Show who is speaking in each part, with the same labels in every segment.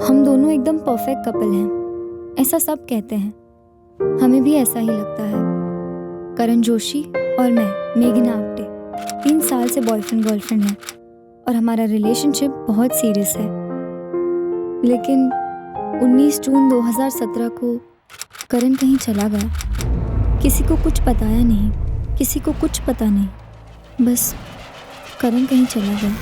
Speaker 1: हम दोनों एकदम परफेक्ट कपल हैं, ऐसा सब कहते हैं। हमें भी ऐसा ही लगता है। करण जोशी और मैं, मेघना आप्टे, 3 साल से बॉयफ्रेंड गर्लफ्रेंड हैं और हमारा रिलेशनशिप बहुत सीरियस है। लेकिन 19 जून 2017 को करण कहीं चला गया। किसी को कुछ बताया नहीं, किसी को कुछ पता नहीं, बस करण कहीं चला गया।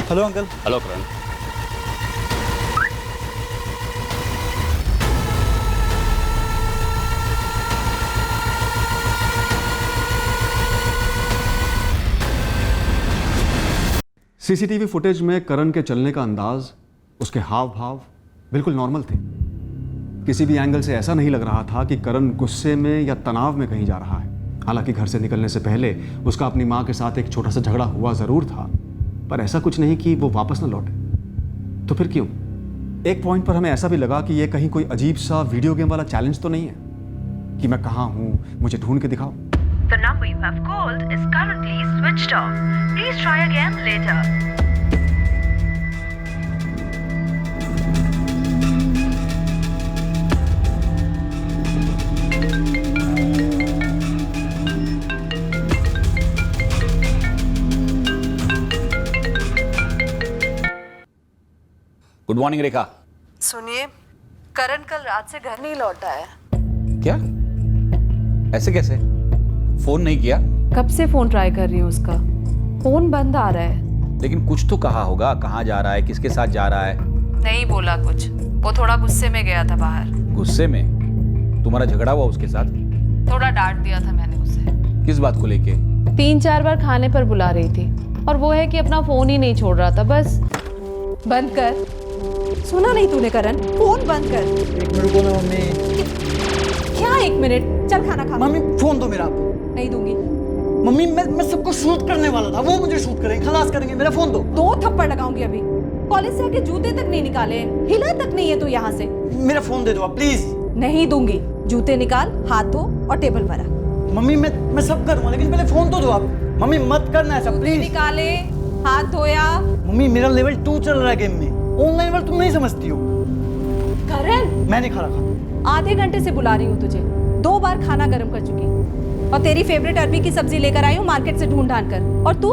Speaker 2: Hello uncle.
Speaker 3: हेलो करण।
Speaker 2: सीसीटीवी फुटेज में करण के चलने का अंदाज, उसके हाव भाव बिल्कुल नॉर्मल थे। किसी भी एंगल से ऐसा नहीं लग रहा था कि करण गुस्से में या तनाव में कहीं जा रहा है। हालांकि घर से निकलने से पहले उसका अपनी माँ के साथ एक छोटा सा झगड़ा हुआ जरूर था, पर ऐसा कुछ नहीं कि वो वापस न लौटे। तो फिर क्यों? एक पॉइंट पर हमें ऐसा भी लगा कि ये कहीं कोई अजीब सा वीडियो गेम वाला चैलेंज तो नहीं है कि मैं कहाँ हूँ, मुझे ढूंढ के दिखाओ।
Speaker 4: The number you have called is currently switched off. Please try again later.
Speaker 3: Good morning Rekha.
Speaker 5: सुनिए, करण कल रात से घर नहीं लौटा है।
Speaker 3: क्या? ऐसे कैसे? फोन नहीं किया?
Speaker 5: कब से फोन ट्राई कर रही हूँ उसका, फोन बंद आ रहा है।
Speaker 3: लेकिन कुछ तो कहा होगा, कहाँ जा रहा है, किसके साथ जा रहा है?
Speaker 5: नहीं बोला कुछ, वो थोड़ा गुस्से में गया था बाहर।
Speaker 3: गुस्से में? तुम्हारा झगड़ा हुआ उसके साथ?
Speaker 5: थोड़ा डांट दिया था मैंने उसे।
Speaker 3: किस बात को लेके?
Speaker 5: 3-4 बार खाने पर बुला रही थी और वो है कि अपना फोन ही नहीं छोड़ रहा था। बस बंद कर। सुना नहीं तूने करण? फोन बंद कर।
Speaker 6: 1 मिनट रुको ना मम्मी।
Speaker 5: क्या 1 मिनट? चल खाना खा।
Speaker 6: मम्मी फोन दो मेरा।
Speaker 5: नहीं दूंगी।
Speaker 6: मम्मी मैं सबको शूट करने वाला था, वो मुझे शूट करेंगे, खलास करेंगे। मेरा फोन दो।
Speaker 5: 2 थप्पड़ लगाऊंगी अभी। कॉलेज से आके जूते तक नहीं निकाले, हिला तक नहीं है तू यहाँ से।
Speaker 6: मेरा फोन दे दो आप प्लीज।
Speaker 5: नहीं दूंगी। जूते निकाल, हाथ धो और टेबल पर रख।
Speaker 6: मम्मी मैं सब करूंगा, लेकिन पहले फोन तो दो आप। मम्मी मत करना ऐसा प्लीज।
Speaker 5: निकाले, हाथ धोया।
Speaker 6: मम्मी मेरा लेवल 2 चल रहा है गेम में, ऑनलाइन वर्ल्ड तुम नहीं समझती हो।
Speaker 5: करण,
Speaker 6: मैं नहीं खा रहा खाना।
Speaker 5: आधे घंटे से बुला रही हूँ तुझे, 2 बार खाना गर्म कर चुकी और तेरी फेवरेट अरबी की सब्जी लेकर आई हूँ मार्केट से ढूंढ कर। और तू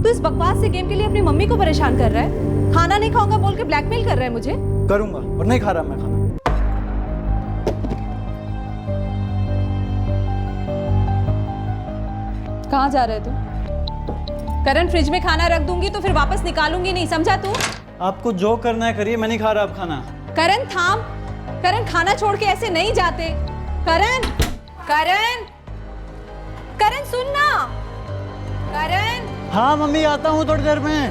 Speaker 5: इस बकवास से गेम के लिए अपनी मम्मी को परेशान कर रहा है। खाना नहीं खाऊंगा बोल के ब्लैकमेल कर रहा है मुझे।
Speaker 6: करूंगा और नहीं खा रहा मैं खाना।
Speaker 5: कहाँ जा रहे तू? करण, फ्रिज में खाना रख दूंगी तो फिर वापस निकालूंगी नहीं, समझा तू?
Speaker 6: आपको जो करना है करिए, मैं नहीं खा रहा अब खाना।
Speaker 5: करण थाम। करण, खाना छोड़ के ऐसे नहीं जाते। करण, करण, करण सुन ना। करण।
Speaker 6: हाँ मम्मी आता हूँ थोड़ी देर में।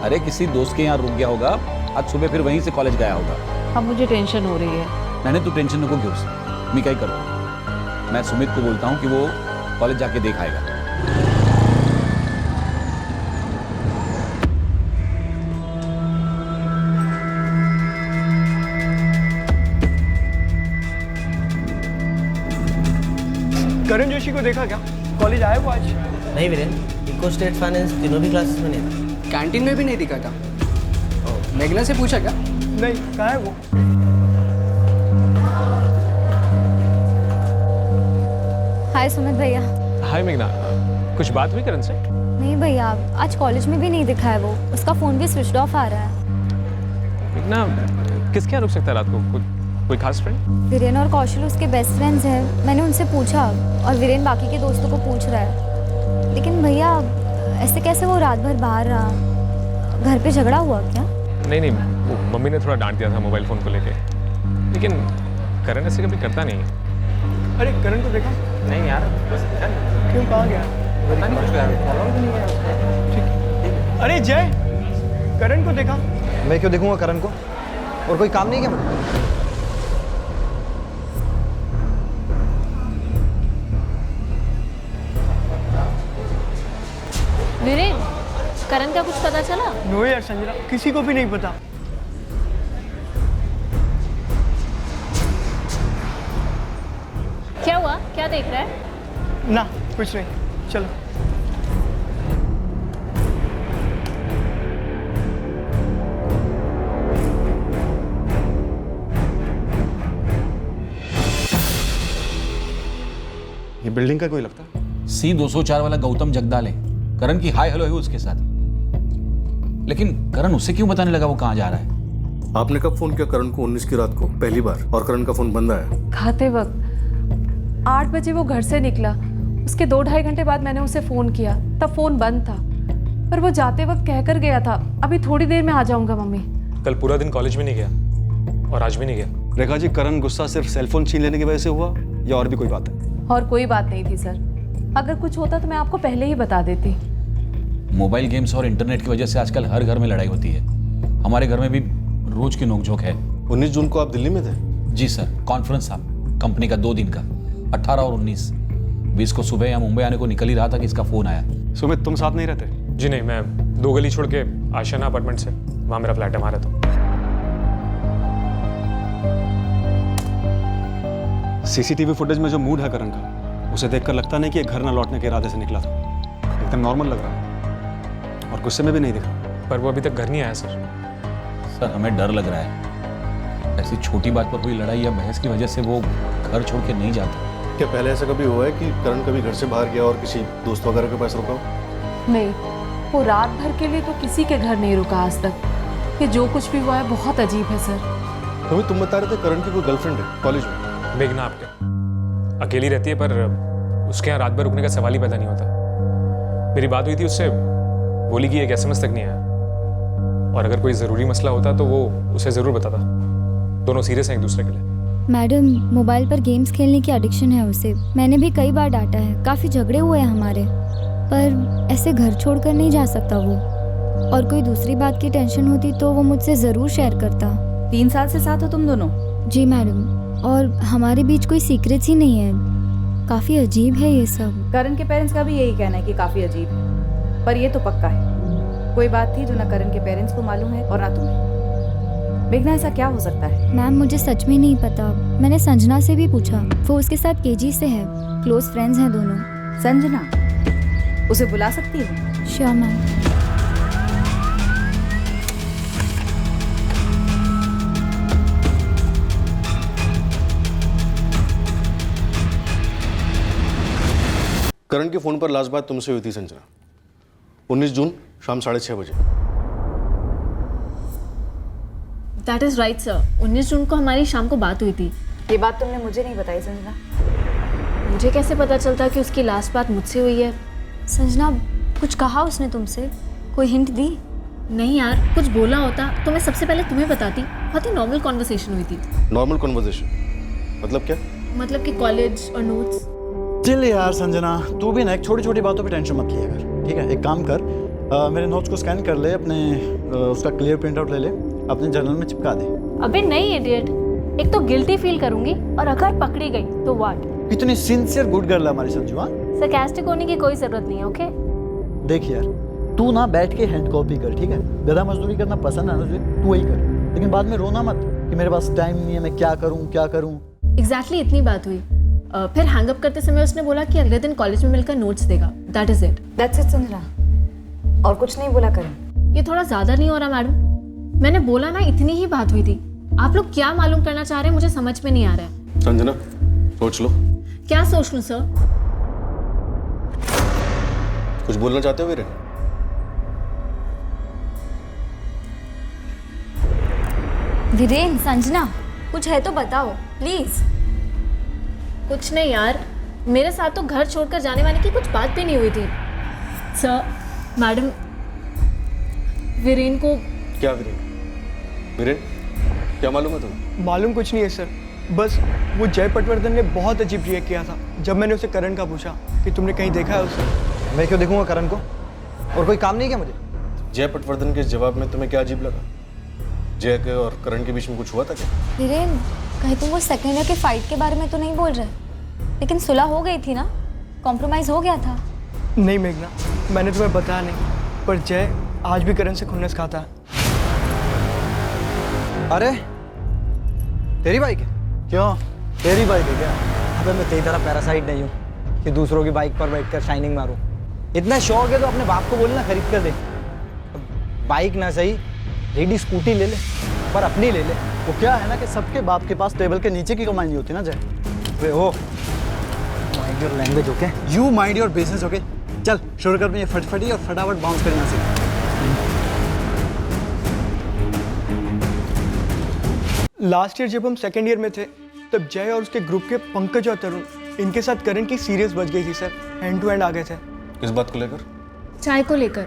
Speaker 3: अरे किसी दोस्त के यहाँ रुक गया होगा, आज सुबह फिर वहीं से कॉलेज गया होगा।
Speaker 5: अब मुझे टेंशन हो रही है।
Speaker 3: मैंने तू टेंशन को क्यों? मैं क्या ही करूँ? मैं सुमित को बोलता हूँ कि वो कॉलेज जाके देख आएगा।
Speaker 6: करण जोशी को देखा क्या? कॉलेज आया वो आज?
Speaker 7: नहीं वीरेन, इको स्टेट फाइनेंस तीनों भी क्लासेस में नहीं था।
Speaker 8: कैंटीन में भी नहीं दिखा था। मेघना से पूछा क्या?
Speaker 6: नहीं, कहाँ है वो?
Speaker 1: हाय सुमित भैया।
Speaker 9: हाय मेघना, कुछ बात हुई करण से?
Speaker 1: नहीं भैया, आज कॉलेज में भी नहीं दिखा है वो। उसका फ़ोन भी स्विच ऑफ आ रहा है।
Speaker 9: मेघना, किसके यहाँ रुक सकता है रात को? कोई खास फ्रेंड?
Speaker 1: वीरेन और कौशल उसके बेस्ट फ्रेंड्स हैं। मैंने उनसे पूछा और वीरेन बाकी के दोस्तों को पूछ रहा है। लेकिन भैया, ऐसे कैसे वो रात भर बाहर रहा? घर पे झगड़ा हुआ क्या?
Speaker 9: नहीं नहीं, वो मम्मी ने थोड़ा डांट दिया था मोबाइल फ़ोन को लेके। लेकिन करण ऐसे कभी करता नहीं है।
Speaker 6: अरे करण को देखा?
Speaker 9: नहीं यार,
Speaker 6: क्यों, कहाँ गया? ठीक। अरे जय, करण को देखा?
Speaker 7: मैं क्यों देखूंगा करण को? और कोई काम नहीं क्या मुझे?
Speaker 5: वीरेन,
Speaker 10: करण का कुछ पता चला?
Speaker 6: नो यार संजना, किसी को भी नहीं पता।
Speaker 10: क्या हुआ? क्या देख रहा है?
Speaker 6: ना कुछ नहीं, चलो।
Speaker 2: ये बिल्डिंग का कोई लगता है?
Speaker 3: C204 वाला गौतम जगदाल है। करण की हाय हेलो है उसके साथ। लेकिन करण उसे क्यों बताने लगा वो कहाँ जा रहा है?
Speaker 11: आपने कब फोन किया करण को 19 की रात को पहली बार, और करण का फोन बंद आया?
Speaker 5: खाते वक्त 8 बजे वो घर से निकला, उसके 2-2.5 घंटे बाद मैंने उसे फ़ोन किया, तब फ़ोन बंद था। पर वो जाते वक्त कहकर गया था अभी थोड़ी देर में आ जाऊंगा मम्मी।
Speaker 9: कल पूरा दिन कॉलेज में नहीं गया और आज भी नहीं गया।
Speaker 2: रेखा जी, करण गुस्सा सिर्फ सेलफोन छीन लेने की वजह से हुआ या और भी कोई बात है?
Speaker 5: और कोई बात नहीं थी सर, अगर कुछ होता तो मैं आपको पहले ही बता देती।
Speaker 3: मोबाइल गेम्स और इंटरनेट की वजह से आजकल हर घर में लड़ाई होती है। हमारे घर में भी रोज की नोकझोंक है।
Speaker 11: 19 जून को आप दिल्ली में थे?
Speaker 3: जी सर, कॉन्फ्रेंस था कंपनी का 2 दिन का, 18 और 19। 20 को सुबह यहाँ मुंबई आने को निकल ही रहा था कि इसका फोन आया।
Speaker 2: सुमित, तुम साथ नहीं रहते?
Speaker 9: जी नहीं, मैं 2 गली छोड़ के आशियाना अपार्टमेंट से, वहाँ मेरा फ्लैट है, वहाँ रहता हूँ।
Speaker 2: सीसीटीवी फुटेज में जो मूड है करण का, उसे देखकर लगता नहीं कि ये घर ना लौटने के इरादे से निकला था। एकदम नॉर्मल लग रहा है और गुस्से में भी नहीं दिखा।
Speaker 9: पर वो अभी तक घर नहीं आया सर।
Speaker 3: सर हमें डर लग रहा है, ऐसी छोटी बात पर हुई लड़ाई या बहस की वजह से वो घर छोड़ के नहीं जाता।
Speaker 11: क्या पहले ऐसा कभी हुआ है कि करण कभी घर से बाहर गया और किसी दोस्त वगैरह के पास रुका हो?
Speaker 5: नहीं, वो रात भर के लिए तो किसी के घर नहीं रुका आज तक। ये जो कुछ भी हुआ है बहुत अजीब है सर।
Speaker 11: मम्मी, तुम बता रहे थे करण की कोई गर्लफ्रेंड है कॉलेज में?
Speaker 9: मेघना आपके अकेली रहती है, पर उसके यहाँ रात भर रुकने का सवाल ही पैदा नहीं होता। मेरी बात हुई थी उससे, बोली कि एक SMS तक नहीं आया, और अगर कोई ज़रूरी मसला होता तो वो उसे ज़रूर बताता। दोनों सीरियस हैं एक दूसरे के लिए।
Speaker 1: मैडम, मोबाइल पर गेम्स खेलने की एडिक्शन है उसे। मैंने भी कई बार डांटा है, काफ़ी झगड़े हुए हैं हमारे, पर ऐसे घर छोड़कर नहीं जा सकता वो। और कोई दूसरी बात की टेंशन होती तो वो मुझसे ज़रूर शेयर करता।
Speaker 5: 3 साल से साथ हो तुम दोनों?
Speaker 1: जी मैडम, और हमारे बीच कोई सीक्रेट्स ही नहीं है। काफ़ी अजीब है ये सब।
Speaker 5: करण के पेरेंट्स का भी यही कहना है कि काफ़ी अजीब है, पर ये तो पक्का है कोई बात थी जो ना करण के पेरेंट्स को मालूम है और ना तुम्हें। मेघना, ऐसा क्या हो सकता है?
Speaker 1: मैम, मुझे सच में नहीं पता। मैंने संजना से भी पूछा, वो उसके साथ KG से है, क्लोज फ्रेंड्स हैं दोनों।
Speaker 5: संजना, उसे बुला सकती हो?
Speaker 1: Sure ma'am.
Speaker 11: करण के फोन पर लास्ट बात तुमसे हुई थी संजना, 19 जून शाम 6:30 बजे।
Speaker 10: दैट इज राइट सर, 19 जून को हमारी शाम को बात हुई थी।
Speaker 5: ये बात तुमने मुझे नहीं बताई संजना।
Speaker 10: मुझे कैसे पता चलता कि उसकी लास्ट बात मुझसे हुई है?
Speaker 1: संजना, कुछ कहा उसने तुमसे? कोई हिंट दी?
Speaker 10: नहीं यार, कुछ बोला होता तो मैं सबसे पहले तुम्हें बताती। बहुत ही नॉर्मल कॉन्वर्सेशन हुई थी।
Speaker 11: नॉर्मल कॉन्वर्सेशन मतलब क्या?
Speaker 10: मतलब कि कॉलेज और नोट्स।
Speaker 6: चल यार संजना, तू भी ना एक छोटी छोटी बातों पे टेंशन मत लिया कर, ठीक है? एक काम कर, मेरे नोट्स को स्कैन कर ले, अपने उसका क्लियर प्रिंट आउट ले ले, अपने जर्नल में चिपका दे।
Speaker 10: अबे नहीं इडियट, एक तो गिल्टी फील करूंगी और अगर पकड़ी गई तो व्हाट?
Speaker 6: इतनी सिंसियर गुड गर्ल है हमारी संजू। हाँ,
Speaker 10: सरकास्टिक होने की कोई जरूरत नहीं है, ओके?
Speaker 6: देख यार, तू ना बैठ के हैंड कॉपी कर, ठीक है? गधा मजदूरी करना पसंद है ना तुझे, तू वही कर, लेकिन बाद में रोना मत कि मेरे पास टाइम नहीं है, मैं क्या करूँ क्या करूँ।
Speaker 10: एग्जैक्टली इतनी बात हुई। फिर हैंगअप करते समय उसने बोला कि अगले दिन कॉलेज में मिलकर नोट्स देगा। That is it.
Speaker 5: That's it Sanjana, और कुछ नहीं बोला करण?
Speaker 10: ये थोड़ा ज्यादा नहीं हो रहा मैडम? मैंने बोला ना, इतनी ही बात हुई थी। आप लोग क्या मालूम करना चाह रहे हैं मुझे समझ में नहीं आ रहा है।
Speaker 11: संजना, सोच लो।
Speaker 10: क्या सोच लूं सर?
Speaker 11: कुछ बोलना चाहते हो वीरेन?
Speaker 1: वीरेन, संजना, कुछ है तो बताओ प्लीज।
Speaker 10: कुछ नहीं यार, मेरे साथ तो घर छोड़कर जाने वाले की कुछ बात भी नहीं हुई थी। सर, मैडम, वीरेन को।
Speaker 11: क्या वीरेन? वीरेन, क्या मालूम है तुम्हें?
Speaker 6: मालूम कुछ नहीं है सर, बस वो जय पटवर्धन ने बहुत अजीब रिएक्ट किया था जब मैंने उसे करण का पूछा कि तुमने कहीं देखा है उसे।
Speaker 12: मैं क्यों देखूंगा करण को? और कोई काम नहीं क्या मुझे?
Speaker 11: जय पटवर्धन के जवाब में तुम्हें क्या अजीब लगा? जय के और करण के बीच में कुछ हुआ था क्या?
Speaker 1: वीरेन, कहीं तुम वो सेकेंड ईयर के फाइट के बारे में तो नहीं बोल रहे? लेकिन सुलह हो गई थी ना, कॉम्प्रोमाइज हो गया था।
Speaker 6: नहीं मेघना, मैंने तुम्हें बताया नहीं,
Speaker 8: पर जय आज भी करण से खुन्नस खाता है।
Speaker 12: अरे तेरी बाइक है?
Speaker 6: क्यों, तेरी बाइक है क्या?
Speaker 12: अबे मैं तेरी तरह पैरासाइट नहीं हूँ कि दूसरों की बाइक पर बैठकर शाइनिंग मारूं। इतना शौक है तो अपने बाप को बोलना खरीद कर दे। बाइक ना सही, रेडी स्कूटी ले ले, पर अपनी ले ले।
Speaker 6: वो क्या है ना कि सबके बाप के पास टेबल के नीचे की कमाई नहीं होती ना जय।
Speaker 12: वे हो mind your language, okay?
Speaker 6: You mind your business, okay? चल शुरू कर अपनी ये फटफटी और फटाफट बाउंस करना सीख।
Speaker 8: लास्ट ईयर जब हम सेकेंड ईयर में थे तब जय और उसके ग्रुप के पंकज और तरुण, इनके साथ करण की सीरियस बच गई थी सर। हैंड टू हैंड आ गए थे।
Speaker 11: किस बात को लेकर?
Speaker 10: चाय को लेकर।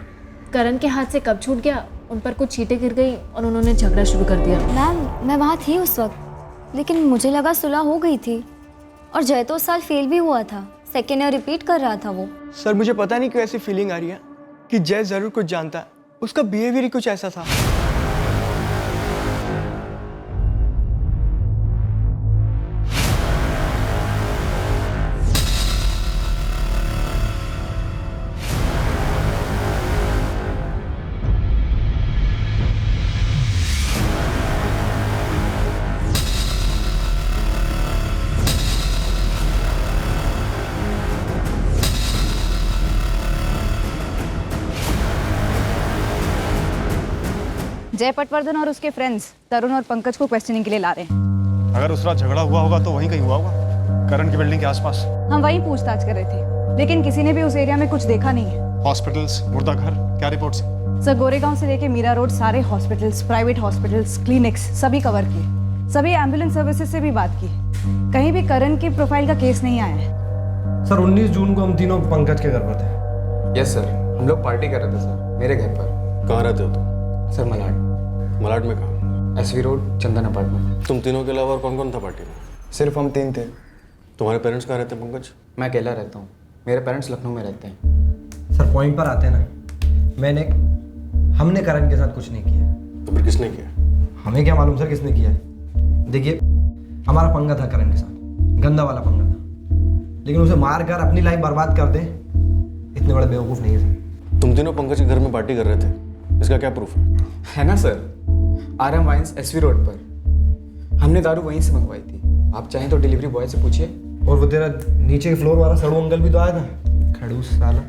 Speaker 10: करण के हाथ से कब छूट गया, उन पर कुछ चींटें गिर गई और उन्होंने झगड़ा शुरू कर दिया।
Speaker 1: मैम मैं वहाँ थी उस वक्त, लेकिन मुझे लगा सुलह हो गई थी। और जय तो उस साल फेल भी हुआ था, सेकेंड ईयर रिपीट कर रहा था वो।
Speaker 8: सर मुझे पता नहीं क्यों ऐसी फीलिंग आ रही है कि जय ज़रूर कुछ जानता है। उसका बिहेवियर ही कुछ ऐसा था।
Speaker 5: जय पटवर्धन और उसके फ्रेंड्स तरुण और पंकज को क्वेश्चनिंग के लिए ला रहे हैं।
Speaker 2: अगर उस रात झगड़ा हुआ होगा तो वहीं कहीं हुआ होगा, करण की बिल्डिंग के आसपास।
Speaker 5: हम वहीं पूछताछ कर रहे थे, लेकिन किसी ने भी उस एरिया में कुछ देखा नहीं है।
Speaker 2: हॉस्पिटल्स, मुर्दाघर, क्या रिपोर्ट्स?
Speaker 5: सर गोरेगांव से लेके मीरा रोड सारे हॉस्पिटल्स, प्राइवेट हॉस्पिटल्स, क्लिनिक्स सभी कवर किए। सभी एम्बुलेंस सर्विसेज से भी बात की, कहीं भी करण की प्रोफाइल का केस नहीं आया है।
Speaker 12: सर 19 जून को हम तीनों पंकज के घर पर थे।
Speaker 13: यस सर, हम लोग पार्टी कर रहे थे सर, मेरे घर पर।
Speaker 11: कहाँ रहते हो तुम?
Speaker 13: सर मलाड।
Speaker 11: मलाड में कहाँ?
Speaker 13: एसवी रोड, चंदन अपार्टमेंट।
Speaker 11: तुम तीनों के अलावा और कौन कौन था पार्टी में?
Speaker 13: सिर्फ हम 3 थे।
Speaker 11: तुम्हारे पेरेंट्स कहाँ रहते हैं पंकज?
Speaker 13: मैं अकेला रहता हूँ, मेरे पेरेंट्स लखनऊ में रहते हैं।
Speaker 12: सर पॉइंट पर आते हैं ना, हमने करण के साथ कुछ नहीं किया।
Speaker 11: तो फिर किसने किया?
Speaker 12: हमें क्या मालूम सर किसने किया है। देखिए हमारा पंगा था करण के साथ, गंदा वाला पंगा था, लेकिन उसे मार कर अपनी लाइफ बर्बाद कर दे इतने बड़े बेवकूफ़ नहीं है सर।
Speaker 11: तुम तीनों पंकज के घर में पार्टी कर रहे थे, इसका क्या प्रूफ
Speaker 13: है ना sir? RM wines SV road पर, हमने दारू वहीं से मंगवाई थी। आप चाहें तो डिलीवरी बॉय से पूछिए।
Speaker 12: और वो तेरा नीचे के फ्लोर वाला सड़ू अंकल भी तो आया था, खड़ूस साला,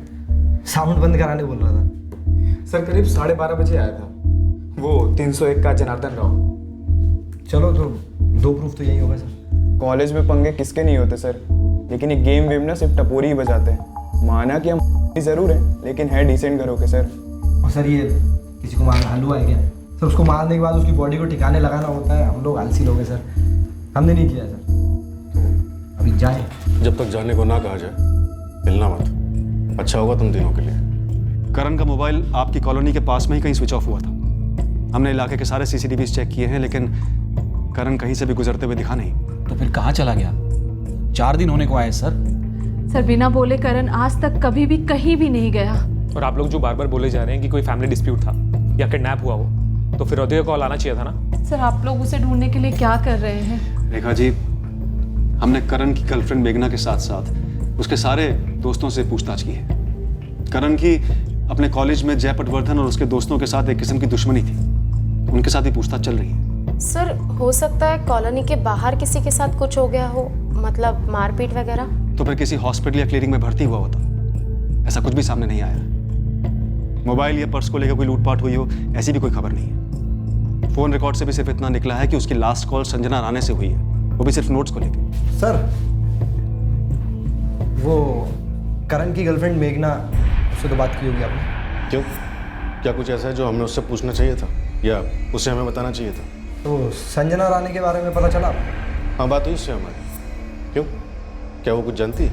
Speaker 12: साउंड बंद कराने बोल रहा था।
Speaker 13: सर करीब 12:30 बजे आया था, वो 301 का जनार्दन राव।
Speaker 12: चलो तो 2 प्रूफ तो यही होगा सर।
Speaker 14: कॉलेज में पंगे किसके नहीं होते सर, लेकिन ये गेम वेम ना सिर्फ टपोरी ही बजाते हैं। माना कि हम जरूर हैं, लेकिन है डिसेंट घरों के सर।
Speaker 12: और सर ये किसी को मारना हलवा है क्या सर? उसको मारने के बाद उसकी बॉडी को ठिकाने लगाना होता है। हम लोग आलसी लोग हैं सर, हमने नहीं किया सर। तो अभी जाए।
Speaker 11: जब तक जाने को ना कहा जाए हिलना मत, अच्छा होगा तुम तीनों के लिए। करण का मोबाइल आपकी कॉलोनी के पास में ही कहीं स्विच ऑफ हुआ था। हमने इलाके के सारे CCTVs चेक किए हैं, लेकिन करण कहीं से भी गुजरते हुए दिखा नहीं।
Speaker 3: तो फिर कहाँ चला गया? 4 दिन होने को आए सर।
Speaker 5: सर बिना बोले करण आज तक कभी भी कहीं भी नहीं गया।
Speaker 9: और आप लोग जो बार बार बोले जा रहे हैं कि कोई फैमिली डिस्प्यूट था या किडनैप हुआ हो, तो फिर रोते कॉल आना चाहिए था ना।
Speaker 5: सर आप लोग उसे ढूंढने के लिए क्या कर रहे हैं?
Speaker 2: रेखा जी, हमने करण की गर्लफ्रेंड मेघना के साथ साथ उसके सारे दोस्तों से पूछताछ की है। करण की अपने कॉलेज में जय पटवर्धन और उसके दोस्तों के साथ एक किस्म की दुश्मनी थी, उनके साथ ही पूछताछ चल रही है।
Speaker 10: सर हो सकता है कॉलोनी के बाहर किसी के साथ कुछ हो गया हो, मतलब मारपीट वगैरह।
Speaker 2: तो फिर किसी हॉस्पिटल या क्लिनिक में भर्ती हुआ होता, ऐसा कुछ भी सामने नहीं आया। मोबाइल या पर्स को लेकर कोई लूटपाट हुई हो, ऐसी भी कोई खबर नहीं है। फोन रिकॉर्ड से भी सिर्फ इतना निकला है कि उसकी लास्ट कॉल संजना राणे से हुई है, वो भी सिर्फ नोट्स को लेकर।
Speaker 12: सर वो करण की गर्लफ्रेंड मेघना, उससे तो बात की होगी आपने?
Speaker 11: क्यों, क्या कुछ ऐसा है जो हमने उससे पूछना चाहिए था या उसे हमें बताना चाहिए था?
Speaker 12: तो संजना राणे के बारे में पता चला?
Speaker 11: हाँ, बात हुई उससे हमारी। क्यों, क्या वो कुछ जानती है?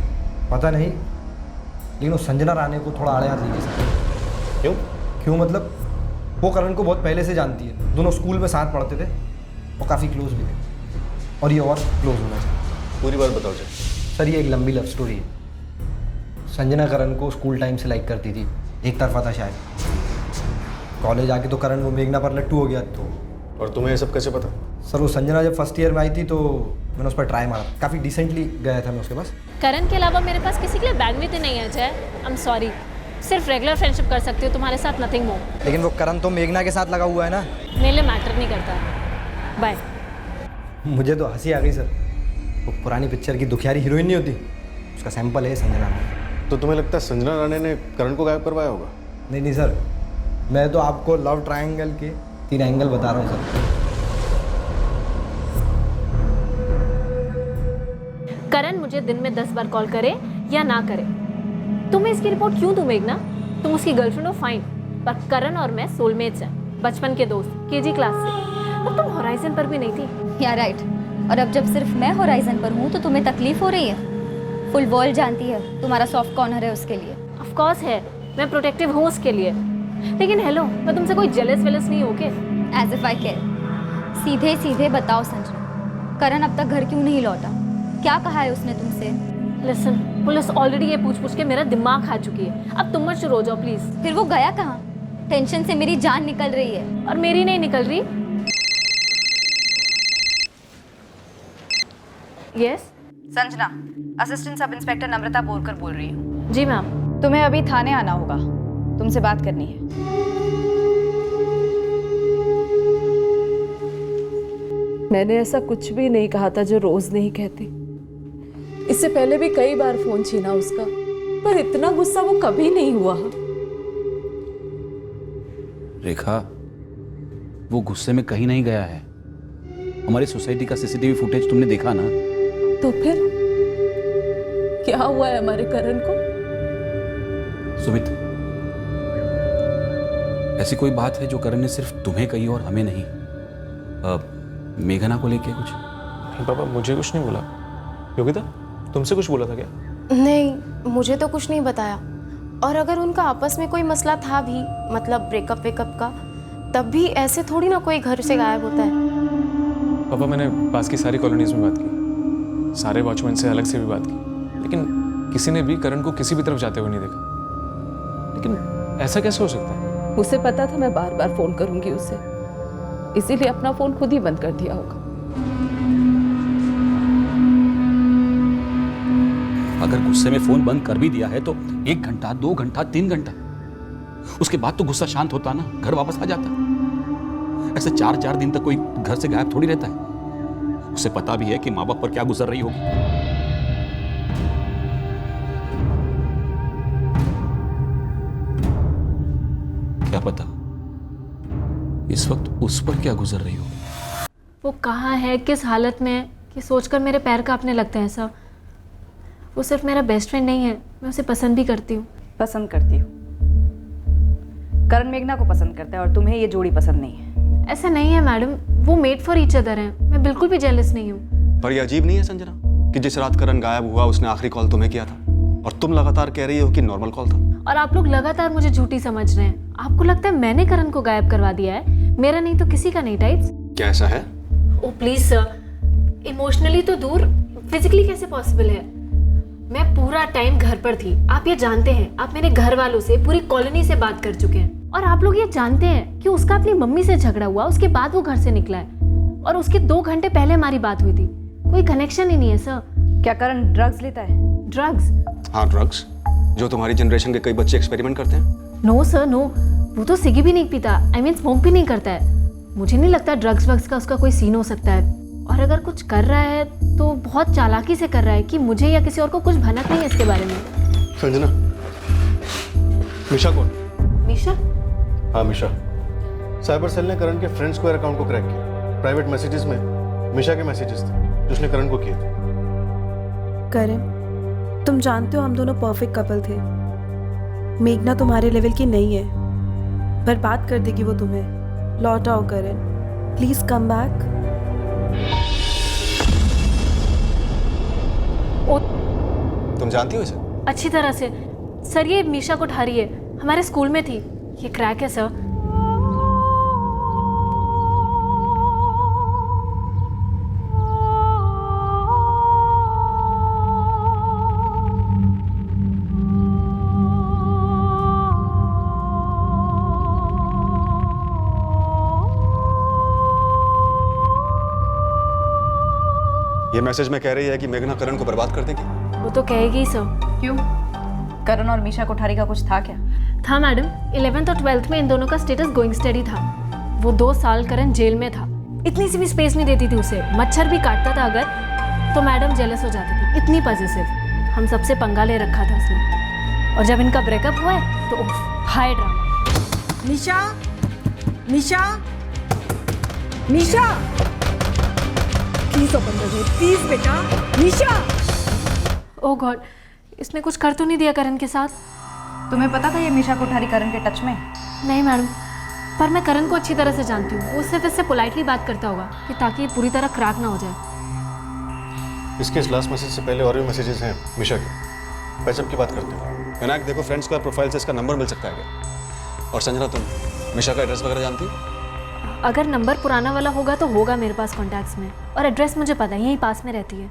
Speaker 12: पता नहीं, लेकिन वो संजना राणे को थोड़ा आड़े हाथ लीजिए सर। क्यों मतलब वो करण को बहुत पहले से जानती है, दोनों स्कूल में साथ पढ़ते थे और काफ़ी क्लोज भी थे, और ये और क्लोज होना चाहिए।
Speaker 11: पूरी बात बताओ जी।
Speaker 12: सर ये एक लंबी लव स्टोरी है। संजना करण को स्कूल टाइम से लाइक करती थी, एक तरफा था शायद। कॉलेज आके तो करण वो मेघना पर लट्टू हो गया। तो
Speaker 11: और तुम्हें ये सब कैसे पता?
Speaker 12: सर वो संजना जब फर्स्ट ईयर में आई थी तो मैंने उस पर ट्राई मारा, काफ़ी डिसेंटली गया था मैं उसके पास।
Speaker 10: करण के अलावा मेरे पास किसी के लिए बैग भी तो नहीं है जय। I am sorry. सिर्फ रेगुलर फ्रेंडशिप कर सकती हूँ तुम्हारे साथ, नथिंग मोर।
Speaker 12: लेकिन वो करण तो मेघना के साथ लगा हुआ है ना।
Speaker 10: मेरे लिए मैटर नहीं करता। बाय।
Speaker 12: मुझे तो हंसी आ गई सर। वो पुरानी पिक्चर की दुखियारी हीरोइन नहीं होती, उसका सैंपल है संजना राणे।
Speaker 11: तो तुम्हें लगता है संजना राणे ने करण को गायब करवाया होगा?
Speaker 12: नहीं नहीं सर, मैं तो आपको लव ट्रायंगल के 3 एंगल बता रहा हूँ सर।
Speaker 10: करण मुझे दिन में 10 बार कॉल करे या ना करे, तुम्हें इसकी रिपोर्ट क्यों दूं मेघना? तुम उसकी गर्लफ्रेंड हो फाइन, पर करण और मैं सोलमेट्स हैं, बचपन के दोस्त, केजी क्लास से। और तुम होराइजन पर भी नहीं थी।
Speaker 1: या राइट। और अब जब सिर्फ मैं होराइजन पर हूँ तो तुम्हें तकलीफ हो रही है? फुल वर्ल्ड जानती है तुम्हारा सॉफ्ट कॉर्नर है उसके लिए।
Speaker 10: ऑफ कोर्स है, मैं प्रोटेक्टिव हूँ उसके लिए। लेकिन हेलो, मैं तुमसे कोई जेलस वेलस नहीं हो के?
Speaker 1: As if I care. सीधे सीधे बताओ संजना, करण अब तक घर क्यों नहीं लौटा? क्या कहा है उसने तुमसे?
Speaker 10: लिसन, पुलिस ऑलरेडी ये पूछ के मेरा दिमाग खा चुकी है। अब तुम मत शुरू हो जाओ प्लीज।
Speaker 1: फिर वो गया कहाँ? टेंशन से मेरी जान निकल रही है।
Speaker 10: और मेरी नहीं निकल रही। Yes
Speaker 5: Sanjana, assistant sub inspector Namrata Borkar बोल रही हूँ।
Speaker 10: जी मैम।
Speaker 5: तुम्हें अभी थाने आना होगा, तुमसे बात करनी है।
Speaker 15: मैंने ऐसा कुछ भी नहीं कहा था जो रोज नहीं कहती। इससे पहले भी कई बार फोन छीना उसका, पर इतना गुस्सा वो कभी नहीं हुआ।
Speaker 3: रेखा, वो गुस्से में कहीं नहीं गया है। हमारी सोसाइटी का सीसीटीवी फुटेज तुमने देखा ना?
Speaker 15: तो फिर क्या हुआ है हमारे करण को?
Speaker 3: सुमित, ऐसी कोई बात है जो करण ने सिर्फ तुम्हें कही और हमें नहीं? मेघना को लेके कुछ?
Speaker 9: नहीं पापा, मुझे कुछ नहीं बोला। योगिता, तुमसे कुछ बोला था क्या?
Speaker 16: नहीं, मुझे तो कुछ नहीं बताया। और अगर उनका आपस में कोई मसला था भी, मतलब ब्रेकअप वेकअप का, तब भी ऐसे थोड़ी ना कोई घर से गायब होता है।
Speaker 9: पापा, मैंने पास की सारी कॉलोनीज में बात की, सारे वॉचमैन से अलग से भी बात की, लेकिन किसी ने भी करण को किसी भी तरफ जाते हुए नहीं देखा। लेकिन ऐसा कैसे हो सकता है?
Speaker 15: उसे पता था मैं बार बार फोन करूंगी उसे, इसीलिए अपना फोन खुद ही बंद कर दिया होगा।
Speaker 3: अगर गुस्से में फोन बंद कर भी दिया है तो 1 घंटा, 2 घंटा, 3 घंटा, उसके बाद तो गुस्सा शांत होता ना, घर वापस आ जाता। ऐसे 4-4 दिन तक कोई घर से गायब थोड़ी रहता है। उसे पता भी है कि माँ बाप पर क्या गुजर रही होगी। क्या पता इस वक्त उस पर क्या गुजर रही होगी।
Speaker 10: वो कहाँ है, किस हालत में है, कि सोचकर मेरे पैर कांपने लगते हैं सब। वो सिर्फ मेरा बेस्ट फ्रेंड नहीं है, मैं उसे पसंद भी करती हूँ।
Speaker 5: पसंद करती हूँ? करण मेघना को पसंद करता है और तुम्हें ये जोड़ी पसंद नहीं है?
Speaker 10: ऐसा नहीं है मैडम, वो मेड फॉर ईच अदर हैं। मैं बिल्कुल भी जेलस नहीं हूँ।
Speaker 2: पर ये अजीब नहीं है संजना कि जिस रात करण गायब हुआ उसने आखिरी कॉल तुम्हें किया था और तुम लगातार कह रही हो कि नॉर्मल कॉल था?
Speaker 10: और आप लोग लगातार मुझे झूठी समझ रहे हैं। आपको लगता है मैंने करण को गायब करवा दिया है? मेरा नहीं तो किसी का नहीं टाइप्स।
Speaker 2: क्या ऐसा है?
Speaker 10: ओ प्लीज सर, इमोशनली तो दूर, फिजिकली कैसे पॉसिबल है? मैं पूरा टाइम घर पर थी, आप ये जानते हैं। आप मेरे घर वालों से, पूरी कॉलोनी से बात कर चुके हैं और आप लोग ये जानते हैं कि उसका अपनी मम्मी से झगड़ा हुआ, उसके बाद वो घर से निकला है और उसके 2 घंटे पहले हमारी बात हुई थी। कोई कनेक्शन ही नहीं है सर।
Speaker 5: क्या करण ड्रग्स लेता है?
Speaker 10: ड्रग्स?
Speaker 2: हाँ, ड्रग्स, जो तुम्हारी जनरेशन के कई बच्चे एक्सपेरिमेंट करते हैं।
Speaker 10: नो सर नो, वो तो सिगी भी नहीं पीता, आई मीन स्मोक भी नहीं करता है। मुझे नहीं लगता ड्रग्स वग्स का उसका कोई सीन हो सकता है। और अगर कुछ कर रहा है तो बहुत चालाकी से कर रहा है कि मुझे या किसी और को कुछ भनक नहीं है इसके बारे में।
Speaker 11: संजना, मिशा कौन?
Speaker 10: मिशा?
Speaker 11: हाँ मिशा। साइबर सेल ने करण के फ्रेंड स्क्वायर अकाउंट को क्रैक किया। प्राइवेट मैसेजेस में मिशा के मैसेजेस थे जो उसने करण को किए थे।
Speaker 17: करण, तुम जानते हो हम दोनों परफेक्ट कपल थे। मेघना तुम्हारे लेवल की नहीं है, बर्बाद कर देगी वो तुम्हें। लौट आओ करण, प्लीज कम बैक।
Speaker 2: तुम जानती हो इसे?
Speaker 10: अच्छी तरह से सर। ये मीशा को ठा रही है, हमारे स्कूल में थी। ये क्रैक है सर।
Speaker 2: ये मैसेज में कह रही है कि मेघना करण को बर्बाद कर देगी।
Speaker 10: वो तो कहेगी सर।
Speaker 5: क्यों? करण और मीशा कोठारी का कुछ था क्या?
Speaker 10: था मैडम, 11th और 12th में इन दोनों का स्टेटस गोइंग स्टडी था। वो 2 साल करण जेल में था, इतनी सी भी स्पेस नहीं देती थी उसे, मच्छर भी काटता था अगर तो मैडम जेलस हो जाती थी, इतनी पॉजिटिव। हम सबसे पंगा ले रखा था उसने, और जब इनका ब्रेकअप हुआ है तो high drama.
Speaker 15: Nisha, Nisha, Nisha, please open the door, please बेटा, निशा।
Speaker 10: ओह गॉड, इसने कुछ कर तो नहीं दिया करण के साथ?
Speaker 5: तुम्हें पता था ये मीशा कोठारी करण के टच में?
Speaker 10: नहीं मैडम, पर मैं करण को अच्छी तरह से जानती हूँ, वो सिर्फ इससे पोलाइटली बात करता होगा कि ताकि ये पूरी तरह क्रैक ना हो जाए।
Speaker 11: इसके इस लास्ट मैसेज से पहले और भी मैसेजेस हैं मिशा के, पैचअप की बात करते हैं। विनायक देखो, फ्रेंड्स का प्रोफाइल से इसका नंबर मिल सकता है क्या? और संजना, तुम मिशा का एड्रेस वगैरह जानती हो?
Speaker 10: अगर नंबर पुराना वाला होगा तो होगा मेरे पास कॉन्टैक्ट्स में, और एड्रेस मुझे पता है, यहीं पास में रहती है।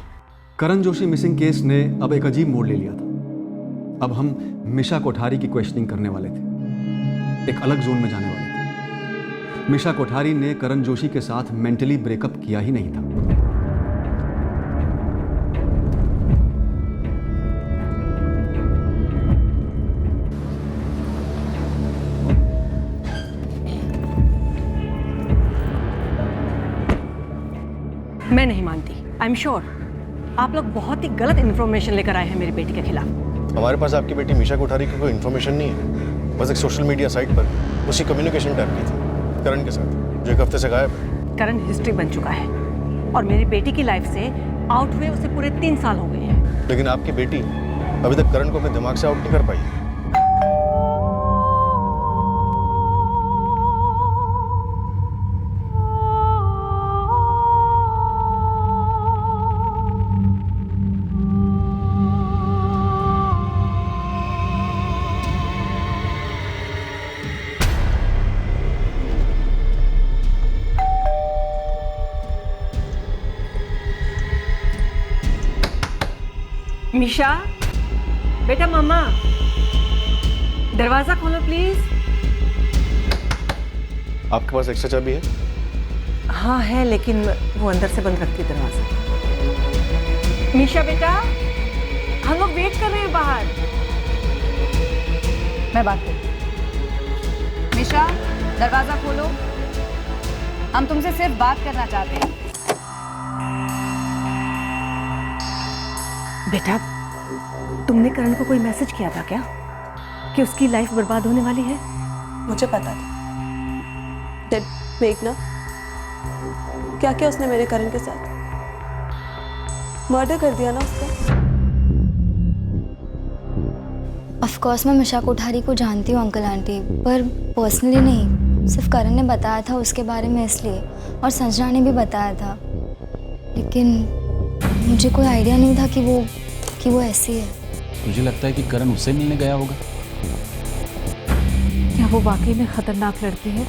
Speaker 2: करण जोशी मिसिंग केस ने अब एक अजीब मोड़ ले लिया था। अब हम मिशा कोठारी की क्वेश्चनिंग करने वाले थे, एक अलग जोन में जाने वाले थे। मिशा कोठारी ने करण जोशी के साथ मेंटली ब्रेकअप किया ही नहीं था।
Speaker 15: मैं नहीं मानती। आई एम श्योर आप लोग बहुत ही गलत इन्फॉर्मेशन लेकर आए हैं मेरी बेटी के खिलाफ।
Speaker 11: हमारे पास आपकी बेटी मिशा कोठारी की कोई इन्फॉर्मेशन नहीं है, बस एक सोशल मीडिया साइट पर उसी कम्युनिकेशन टैप की थी करण के साथ, जो एक हफ्ते से गायब है।
Speaker 15: करण हिस्ट्री बन चुका है और मेरी बेटी की लाइफ से आउट हुए उसे पूरे 3 साल हो गए हैं।
Speaker 11: लेकिन आपकी बेटी अभी तक करण को अपने दिमाग से आउट नहीं कर पाई है।
Speaker 15: मिशा, बेटा, मम्मा, दरवाजा खोलो प्लीज।
Speaker 11: आपके पास एक्स्ट्रा चाबी है?
Speaker 15: हाँ है, लेकिन वो अंदर से बंद रखती है दरवाजा। मिशा बेटा, हम लोग वेट कर रहे हैं बाहर।
Speaker 5: मैं बात करती। मिशा, दरवाजा खोलो, हम तुमसे सिर्फ बात करना चाहते हैं।
Speaker 15: बेटा, तुमने करण को कोई मैसेज किया था क्या कि उसकी लाइफ बर्बाद होने वाली है?
Speaker 17: मुझे पता था। डेड मेघना, क्या क्या उसने मेरे करण के साथ? मर्डर कर दिया ना उसका।
Speaker 1: ऑफ कोर्स मैं मिशा कोठारी को जानती हूँ अंकल आंटी, पर पर्सनली नहीं, सिर्फ करण ने बताया था उसके बारे में इसलिए, और संजना ने भी बताया था, लेकिन मुझे कोई आइडिया नहीं था कि वो ऐसी है।
Speaker 3: मुझे लगता है कि करण उससे मिलने गया होगा।
Speaker 15: क्या वो वाकई में खतरनाक लड़की है?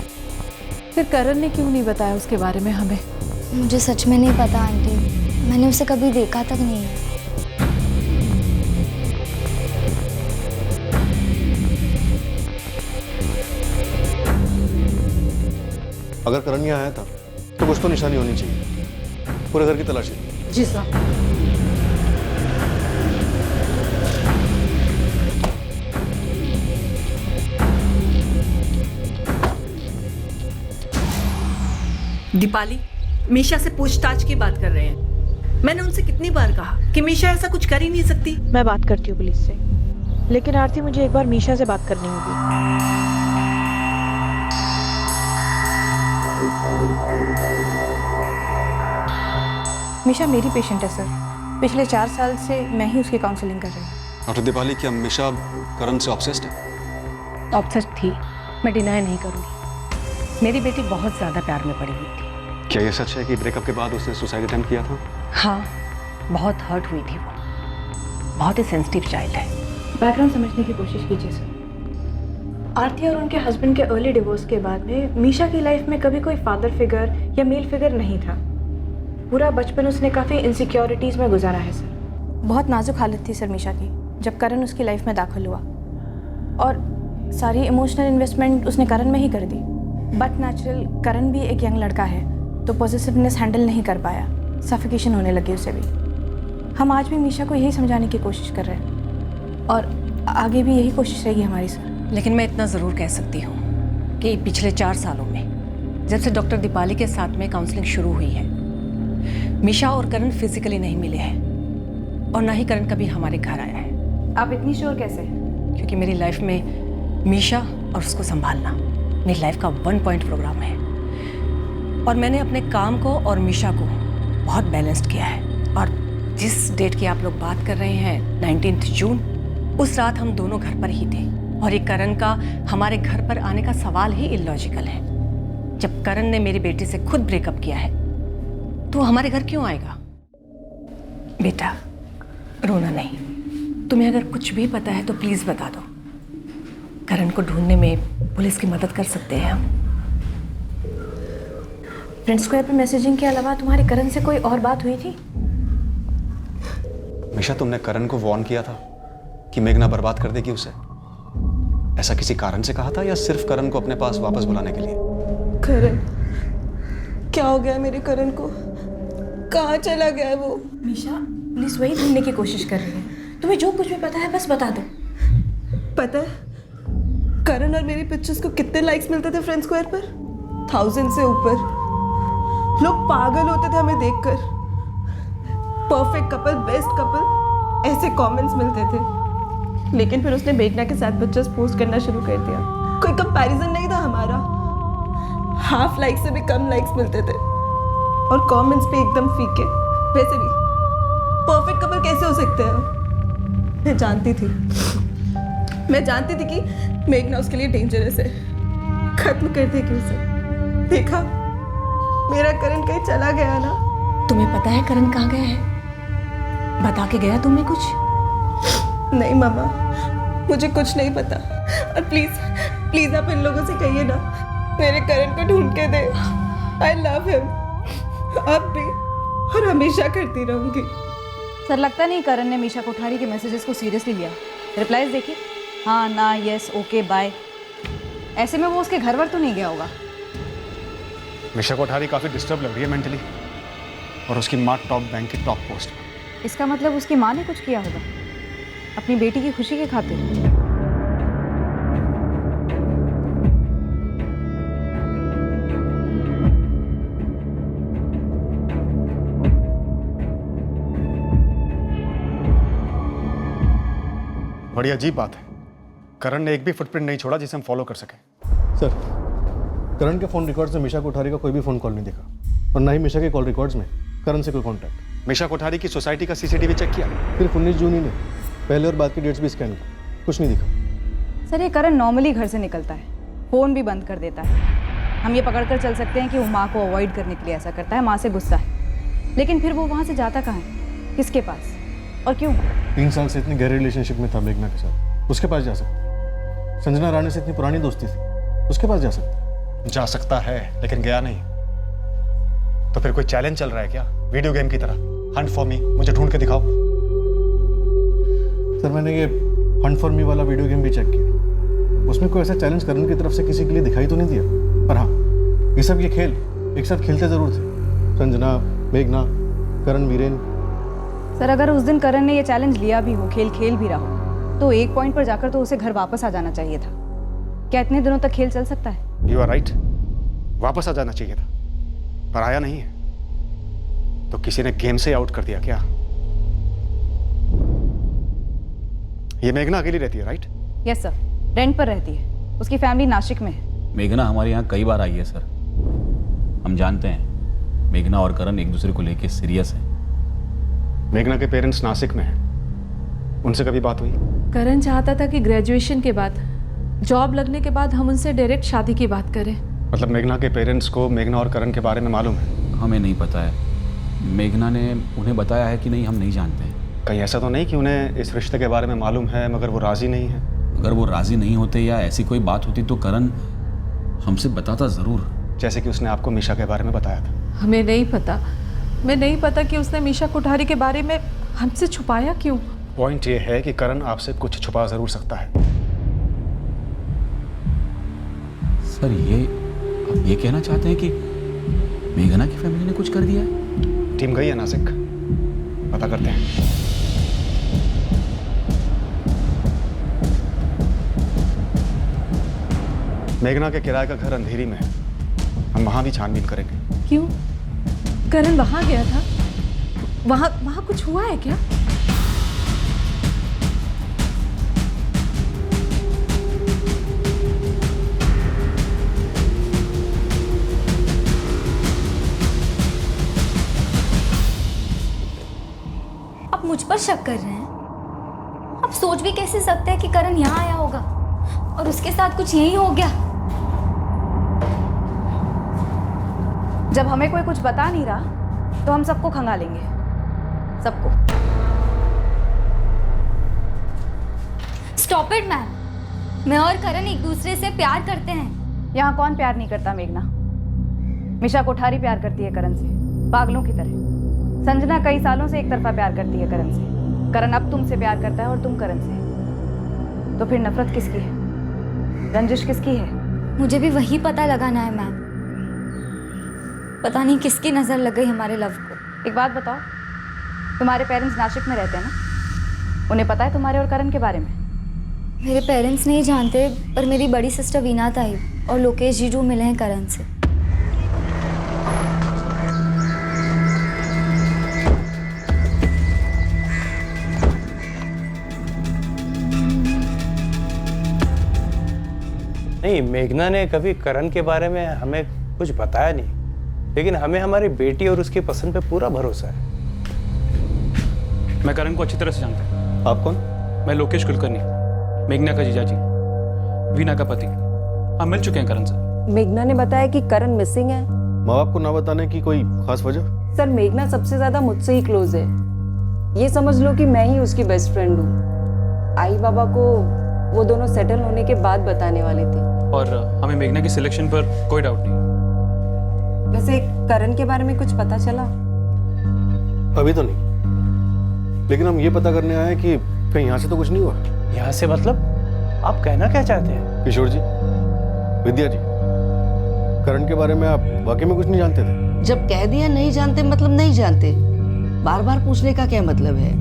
Speaker 15: फिर करण ने क्यों नहीं बताया उसके बारे में हमें?
Speaker 1: मुझे सच में नहीं पता आंटी, मैंने उसे कभी देखा तक नहीं है।
Speaker 11: अगर करण यहाँ आया था तो कुछ तो निशानी होनी चाहिए, पूरे घर की तलाशी।
Speaker 15: जी साहब। दीपाली, मीशा से पूछताछ की बात कर रहे हैं। मैंने उनसे कितनी बार कहा कि मीशा ऐसा कुछ कर ही नहीं सकती।
Speaker 17: मैं बात करती हूँ पुलिस से, लेकिन आरती मुझे एक बार मीशा से बात करनी होगी।
Speaker 5: मीशा मेरी पेशेंट है सर, पिछले 4 साल से मैं ही उसकी काउंसलिंग कर रही हूँ।
Speaker 11: डॉक्टर दीपाली, क्या मिशा करण से ऑब्सेस्ड है?
Speaker 15: ऑब्सेस्ड थी, मैं डिनाई नहीं करूँगी। मेरी बेटी बहुत ज़्यादा प्यार में पड़ी हुई थी।
Speaker 11: क्या ये सच है कि ब्रेकअप के बाद उसने सुसाइड अटेम्प्ट किया था?
Speaker 15: हाँ, बहुत हर्ट हुई थी वो, बहुत ही सेंसिटिव चाइल्ड है।
Speaker 17: बैकग्राउंड समझने की कोशिश कीजिए सर। आरती और उनके हस्बैंड के अर्ली डिवोर्स के बाद में मीशा की लाइफ में कभी कोई फादर फिगर या मेल फिगर नहीं था। पूरा बचपन उसने काफ़ी इनसिक्योरिटीज़ में गुजारा है सर। बहुत नाजुक हालत थी सर मीशा की जब करण उसकी लाइफ में दाखिल हुआ, और सारी इमोशनल इन्वेस्टमेंट उसने करण में ही कर दी। बट नेचुरल करण भी एक यंग लड़का है तो पॉजिटिवनेस हैंडल नहीं कर पाया, सफिकेशन होने लगी उसे भी। हम आज भी मीशा को यही समझाने की कोशिश कर रहे हैं, और आगे भी यही कोशिश रहेगी हमारी सर।
Speaker 18: लेकिन मैं इतना ज़रूर कह सकती हूँ कि पिछले 4 सालों में जब से डॉक्टर दीपाली के साथ में काउंसलिंग शुरू हुई है, मीशा और करण फिजिकली नहीं मिले हैं और ना ही करण कभी हमारे घर आया है।
Speaker 17: आप इतनी श्योर कैसे?
Speaker 18: क्योंकि मेरी लाइफ में मीशा और उसको संभालना मेरी लाइफ का 1 पॉइंट प्रोग्राम है और मैंने अपने काम को और मीशा को बहुत बैलेंस्ड किया है। और जिस डेट की आप लोग बात कर रहे हैं 19 जून, उस रात हम दोनों घर पर ही थे और ये करण का हमारे घर पर आने का सवाल ही इलॉजिकल है। जब करण ने मेरी बेटी से खुद ब्रेकअप किया है तो वो हमारे घर क्यों आएगा? बेटा रोना नहीं, तुम्हें अगर कुछ भी पता है तो प्लीज़ बता दो। करण को ढूंढने में पुलिस की मदद कर सकते हैं हम।
Speaker 17: फ्रेंड स्क्वायर पे मैसेजिंग के अलावा तुम्हारी करण से कोई और बात हुई थी?
Speaker 2: मीशा, तुमने करण को वार्न किया था कि मेघना बर्बाद कर देगी उसे। ऐसा किसी कारण से कहा था या सिर्फ करण को अपने पास वापस बुलाने के लिए?
Speaker 15: करण, क्या हो गया मेरे करण को? कहाँ चला गया है वो?
Speaker 17: मीशा, पुलिस वही ढूंढने की कोशिश कर रही है। तुम्हें जो कुछ भी पता है बस बता दो।
Speaker 15: पता है करण और मेरी पिक्चर्स को कितने लाइक्स मिलते थे फ्रेंड स्क्वायर पर? 1000 से ऊपर। लोग पागल होते थे हमें देखकर। परफेक्ट कपल, बेस्ट कपल, ऐसे कमेंट्स मिलते थे। लेकिन फिर उसने मेघना के साथ पिक्चर्स पोस्ट करना शुरू कर दिया। कोई कंपैरिजन नहीं था हमारा। हाफ लाइक से भी कम लाइक्स मिलते थे और कमेंट्स पे एकदम फीके। वैसे भी परफेक्ट कपल कैसे हो सकते हैं? मैं जानती थी कि मेघना उसके लिए डेंजरस है। खत्म कर देगी उसे। देखा, मेरा करण कहीं चला गया ना।
Speaker 18: तुम्हें पता है करण कहाँ गया है? बता के गया तुम्हें कुछ?
Speaker 15: नहीं मामा, मुझे कुछ नहीं पता। और प्लीज प्लीज आप इन लोगों से कहिए ना मेरे करण को ढूंढ के दे। आई लव हिम, अब भी और हमेशा करती रहूंगी।
Speaker 5: सर, लगता नहीं करण ने मीशा कोठारी के मैसेजेस को सीरियसली लिया। रिप्लाईज देखिए, हाँ, ना, यस, ओके, बाय। ऐसे में वो उसके घर वर तो नहीं गया होगा।
Speaker 2: मीशा कोठारी काफ़ी डिस्टर्ब लग रही है मेंटली, और उसकी माँ टॉप बैंक की टॉप पोस्ट पर।
Speaker 5: इसका मतलब उसकी माँ ने कुछ किया होगा अपनी बेटी की खुशी के खातिर।
Speaker 11: बड़ी अजीब बात है, करण ने एक भी फुटप्रिंट नहीं छोड़ा जिसे हम फॉलो कर सकें।
Speaker 19: सर, करण के फ़ोन रिकॉर्ड्स में मीशा कोठारी का कोई भी फ़ोन कॉल नहीं दिखा और ना ही मीशा के कॉल रिकॉर्ड्स में करण से कोई कॉन्टैक्ट।
Speaker 2: मीशा कोठारी की सोसाइटी का सीसीटीवी चेक किया?
Speaker 19: सिर्फ 19 जून ही ने, पहले और बाद की डेट्स भी स्कैन की, कुछ नहीं दिखा।
Speaker 5: सर, ये करण नॉर्मली घर से निकलता है, फ़ोन भी बंद कर देता है। हम ये पकड़ कर चल सकते हैं कि वो माँ को अवॉइड करने के लिए ऐसा करता है, माँ से गुस्सा है। लेकिन फिर वो वहाँ से जाता कहाँ है, किसके पास और क्यों?
Speaker 19: 3 साल से इतनी गहरे रिलेशनशिप में था मेघना के साथ, उसके पास जा सकता। संजना राणे से इतनी पुरानी दोस्ती थी, उसके पास जा सकता
Speaker 2: है, लेकिन गया नहीं। तो फिर कोई चैलेंज चल रहा है क्या, वीडियो गेम की तरह? हंट फॉर मी, मुझे ढूंढ के दिखाओ।
Speaker 19: सर, मैंने ये हंट फॉर मी वाला वीडियो गेम भी चेक किया, उसमें कोई ऐसा चैलेंज करण की तरफ से किसी के लिए दिखाई तो नहीं दिया। पर हाँ, ये खेल एक साथ खेलते जरूर थे, संजना, मेघना, करण, वीरेन।
Speaker 5: सर, अगर उस दिन करण ने ये चैलेंज लिया भी हो, खेल भी रहा हो, तो एक पॉइंट पर जाकर तो उसे घर वापस आ जाना चाहिए था। क्या इतने दिनों तक खेल चल सकता है?
Speaker 2: यू आर राइट, वापस आ जाना चाहिए था, पर आया नहीं है। तो किसी ने गेम से आउट कर दिया क्या? ये मेघना अकेली रहती है, राइट?
Speaker 5: यस सर, रेंट पर रहती है, उसकी फैमिली नासिक में है।
Speaker 3: मेघना हमारे यहाँ कई बार आई है सर, हम जानते हैं मेघना और करण एक दूसरे को लेके सीरियस है।
Speaker 2: मेघना के पेरेंट्स नासिक में हैं, उनसे कभी बात हुई?
Speaker 15: करण चाहता था कि ग्रेजुएशन के बाद, जॉब लगने के बाद हम उनसे डायरेक्ट शादी की बात करें।
Speaker 2: मतलब मेघना के पेरेंट्स को मेघना और करण के बारे में मालूम है?
Speaker 3: हमें नहीं पता है, मेघना ने उन्हें बताया है कि नहीं, हम नहीं जानते हैं।
Speaker 2: कहीं ऐसा तो नहीं कि उन्हें इस रिश्ते के बारे में मालूम है मगर वो राजी नहीं है?
Speaker 3: अगर वो राजी नहीं होते या ऐसी कोई बात होती तो करण हमसे बताता ज़रूर,
Speaker 2: जैसे कि उसने आपको मीशा के बारे में बताया था।
Speaker 15: हमें नहीं पता, मैं नहीं पता कि उसने मीशा कोठारी के बारे में हमसे छुपाया क्यों।
Speaker 2: पॉइंट ये है कि करण आपसे कुछ छुपा जरूर सकता है।
Speaker 3: सर, आप ये कहना चाहते हैं कि मेघना की फैमिली ने कुछ कर दिया है?
Speaker 2: टीम गई है नासिक, पता करते हैं। मेघना के किराए का घर अंधेरी में है, हम वहां भी छानबीन करेंगे।
Speaker 5: क्यों? करण वहां गया था? वहां कुछ हुआ है क्या?
Speaker 1: आप मुझ पर शक कर रहे हैं? आप सोच भी कैसे सकते हैं कि करण यहाँ आया होगा और उसके साथ कुछ यही हो गया?
Speaker 5: जब हमें कोई कुछ बता नहीं रहा तो हम सबको खंगालेंगे, सबको।
Speaker 1: स्टॉप इट मैम, मैं और करण एक दूसरे से प्यार करते हैं।
Speaker 5: यहाँ कौन प्यार नहीं करता मेघना? मिशा कोठारी प्यार करती है करण से, पागलों की तरह। संजना कई सालों से एक तरफा प्यार करती है करण से। करण अब तुमसे प्यार करता है और तुम करण से। तो फिर नफरत किसकी है? रंजिश किसकी है?
Speaker 1: मुझे भी वही पता लगाना है मैम। पता नहीं किसकी नजर लग गई हमारे लव को।
Speaker 5: एक बात बताओ, तुम्हारे पेरेंट्स नासिक में रहते हैं ना? उन्हें पता है तुम्हारे और करण के बारे में?
Speaker 1: मेरे पेरेंट्स नहीं जानते, पर मेरी बड़ी सिस्टर वीना ताई और लोकेश जीजू मिले हैं करण से।
Speaker 20: नहीं, मेघना ने कभी करण के बारे में हमें कुछ बताया नहीं, लेकिन हमें हमारी बेटी और उसकी पसंद पे पूरा भरोसा है।
Speaker 3: मैं करण को अच्छी तरह से जानता हूँ।
Speaker 11: आप कौन?
Speaker 3: मैं लोकेश कुलकर्णी, मेघना का जीजाजी, वीना का पति। हम मिल चुके हैं करण से।
Speaker 18: मेघना ने बताया कि करण मिसिंग है।
Speaker 11: माँ बाप को ना बताने की कोई खास वजह?
Speaker 18: सर, मेघना सबसे ज्यादा मुझसे ही क्लोज है। ये समझ लो कि मैं ही उसकी बेस्ट फ्रेंड हूँ। आई बाबा को वो दोनों सेटल होने के बाद बताने वाले थे।
Speaker 3: और हमें मेघना की सिलेक्शन पर कोई डाउट नहीं।
Speaker 18: वैसे करण के बारे में कुछ पता चला?
Speaker 11: अभी तो नहीं, लेकिन हम ये पता करने आए कि कहीं यहाँ से तो कुछ नहीं हुआ।
Speaker 20: यहाँ से मतलब? आप कहना क्या चाहते हैं?
Speaker 11: किशोर जी, विद्या जी, करण के बारे में आप वाकई में कुछ नहीं जानते थे?
Speaker 21: जब कह दिया नहीं जानते मतलब नहीं जानते, बार बार पूछने का क्या मतलब है?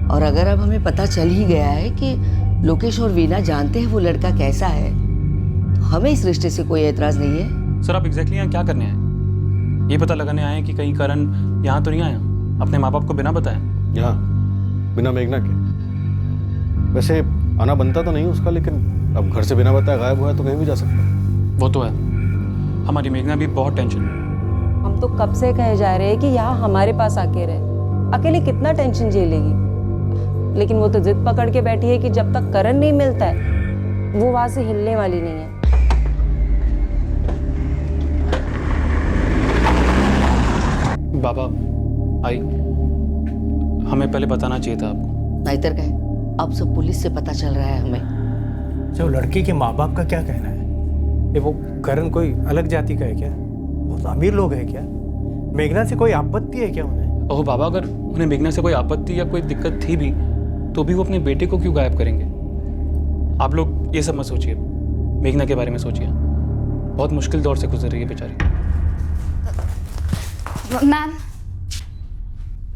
Speaker 21: और अगर अब हमें पता चल ही गया है कि लोकेश और वीना जानते हैं वो लड़का कैसा है, तो हमें इस रिश्ते से कोई एतराज नहीं है।
Speaker 3: सर, आप एग्जैक्टली यहाँ क्या करने आए? ये पता लगाने आए हैं कि कहीं करण यहाँ तो नहीं आया अपने माँ बाप को बिना बताए?
Speaker 11: यहाँ बिना मेघना के? वैसे आना बनता तो नहीं उसका, लेकिन अब घर से बिना बताए गायब हुआ है तो कहीं भी जा सकता है।
Speaker 3: वो तो है। हमारी मेघना भी बहुत टेंशन में।
Speaker 18: हम तो कब से कहे जा रहे हैं कि यहाँ हमारे पास आके रहे। अकेले कितना टेंशन झेलेगी? लेकिन वो तो जिद पकड़ के बैठी है कि जब तक करण नहीं मिलता है वो वहां से हिलने वाली नहीं है।
Speaker 3: बाबा आई, हमें पहले बताना चाहिए था आपको।
Speaker 21: नाइतर का है, अब सब पुलिस से पता चल रहा है हमें।
Speaker 20: जो लड़की के माँ बाप का क्या कहना है? ये वो करण कोई अलग जाति का है क्या? बहुत अमीर लोग हैं क्या? मेघना से कोई आपत्ति है क्या उन्हें?
Speaker 3: ओह बाबा, अगर उन्हें मेघना से कोई आपत्ति या कोई दिक्कत थी भी तो भी वो अपने बेटे को क्यों गायब करेंगे? आप लोग ये सब मत सोचिए, मेघना के बारे में सोचिए। बहुत मुश्किल दौर से गुजर रही है बेचारी।
Speaker 1: मैम,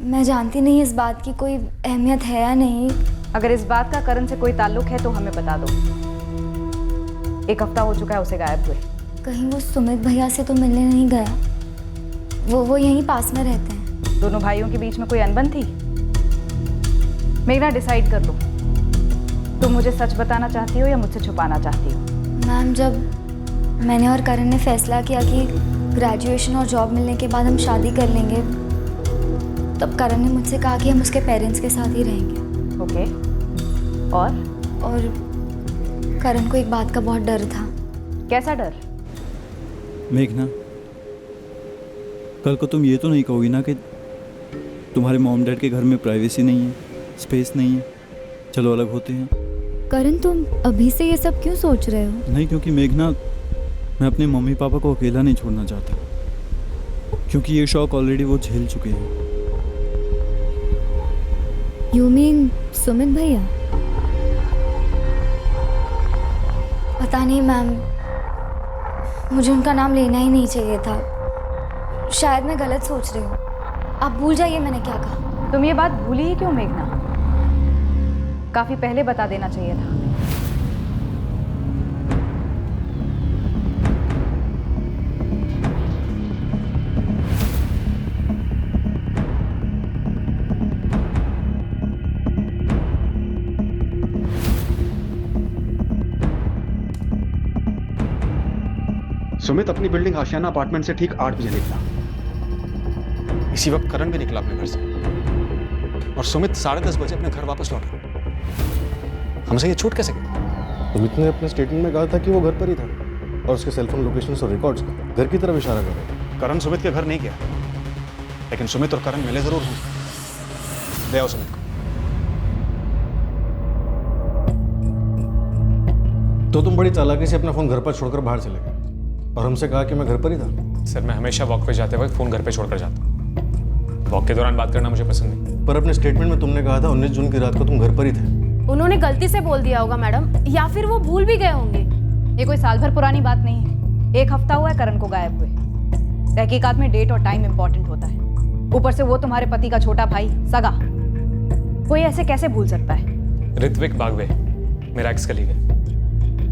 Speaker 1: मैं जानती नहीं इस बात की कोई अहमियत है या नहीं।
Speaker 5: अगर इस बात का करण से कोई ताल्लुक है तो हमें बता दो। 1 हफ्ता हो चुका है उसे गायब हुए।
Speaker 1: कहीं वो सुमित भैया से तो मिलने नहीं गया? वो यहीं पास में रहते हैं।
Speaker 5: दोनों भाइयों के बीच में कोई अनबन थी? मेघना, डिसाइड कर लो, तुम मुझे सच बताना चाहती हो या मुझसे छुपाना चाहती हो?
Speaker 1: मैम, जब मैंने और करण ने फैसला किया कि ग्रेजुएशन और जॉब मिलने के बाद हम शादी कर लेंगे, तब करण ने मुझसे कहा कि हम उसके पेरेंट्स के साथ ही रहेंगे।
Speaker 5: ओके। और
Speaker 1: करण को एक बात का बहुत डर था।
Speaker 5: कैसा डर?
Speaker 22: मेघना, कल को तुम ये तो नहीं कहोगी ना कि तुम्हारे मॉम डैड के घर में प्राइवेसी नहीं है, स्पेस नहीं है, चलो अलग होते हैं?
Speaker 1: करण, तुम अभी से ये सब क्यों सोच रहे हो?
Speaker 22: नहीं, क्योंकि मेघना, मैं अपने मम्मी पापा को अकेला नहीं छोड़ना चाहता, क्योंकि ये शौक ऑलरेडी वो झेल चुके हैं।
Speaker 1: यू मीन सुमित भैया? पता नहीं मैम, मुझे उनका नाम लेना ही नहीं चाहिए था। शायद मैं गलत सोच रही हूँ। आप भूल जाइए मैंने क्या कहा।
Speaker 5: तुम ये बात भूली ही क्यों मेघना? काफी पहले बता देना चाहिए था।
Speaker 2: सुमित अपनी बिल्डिंग आशियाना अपार्टमेंट से ठीक 8 बजे निकला। इसी वक्त करण भी निकला अपने घर से, और सुमित 10:30 बजे अपने घर वापस लौटा। हमसे ये छूट कैसे गई?
Speaker 19: सुमित ने अपने स्टेटमेंट में कहा था कि वो घर पर ही था, और उसके सेलफोन लोकेशन और रिकॉर्ड्स घर की तरफ इशारा कर रहे थे।
Speaker 2: करण सुमित के घर नहीं गया, लेकिन सुमित और करण मिले जरूर होंगे। ले आओ सुमित को।
Speaker 19: तो तुम बड़ी चालाकी से अपना फोन घर पर छोड़कर बाहर चले गए और हमसे कहा कि मैं घर पर ही था।
Speaker 9: सर मैं हमेशा वॉक पे जाते वक्त फ़ोन घर पे छोड़कर जाता हूँ। वॉक के दौरान बात करना मुझे पसंद नहीं।
Speaker 19: पर अपने स्टेटमेंट में तुमने कहा था 19 जून की रात को तुम घर पर ही थे।
Speaker 16: उन्होंने गलती से बोल दिया होगा मैडम, या फिर वो भूल भी गए होंगे।
Speaker 5: ये कोई साल भर पुरानी बात नहीं है। 1 हफ्ता हुआ है करण को गायब हुए। तहकीकात में डेट और टाइम इंपॉर्टेंट होता है। ऊपर से वो तुम्हारे पति का छोटा भाई, सगा। कोई ऐसे कैसे भूल सकता है?
Speaker 9: ऋत्विक बागवे मेरा एक्स कलीग है।